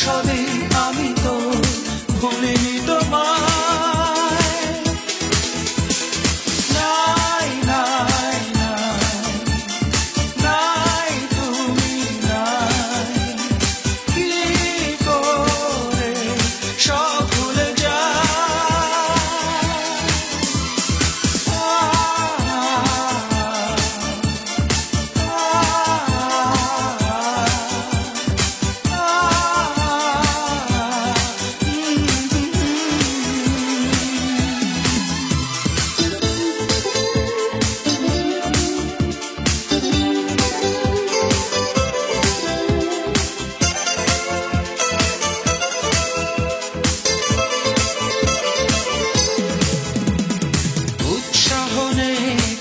সবে আমি তো ভুলিনি তোমায়। নাই নাই নাই নাই তুমি নাই, কি করে সব ভুলে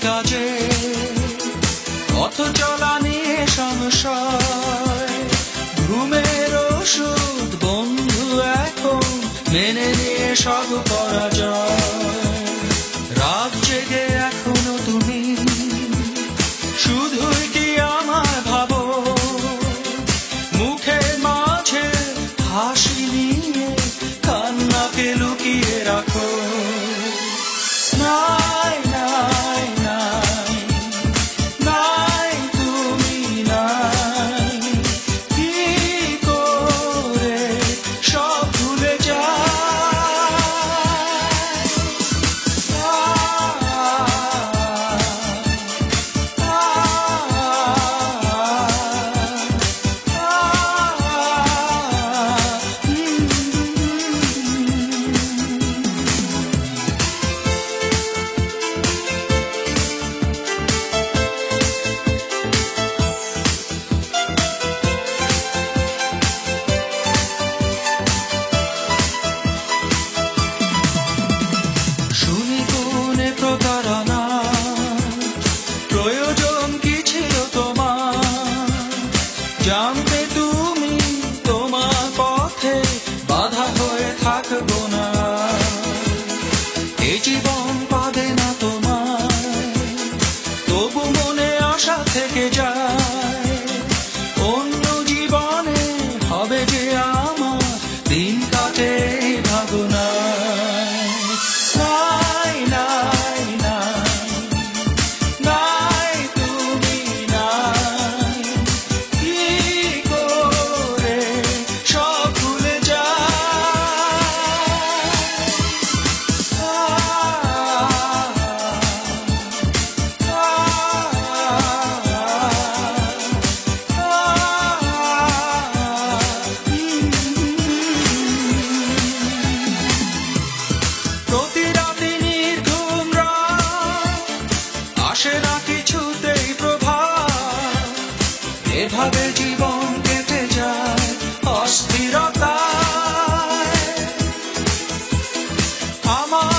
কাজে পথ চলা নিয়ে সংশয়, ঘুমের ওষুধ বন্ধু এখন মেনে নিয়ে সব পরাজয়। রাত জেগে এখনো তুমি শুধুই কি আমায় ভাবো, মুখের মাঝে হাসি নিয়ে কান্নাকে লুকিয়ে রাখো। নাই নাই নাই নাই তুমি নাই, কি করে সব ভুলে প্রতারণা প্রয়োজন কি ছিল তোমার, জানতে তুমি তোমার পথে বাধা হয়ে থাকবো না। এই জীবন পাবে না তোমায়, তবু মনে আশা থেকে যায়, অন্য জীবনে হবে যে আমার দিন কাটে ভাবনা। কিছুতেই প্রভাব, এভাবে জীবন কেটে যায় অস্থিরতায়। আমার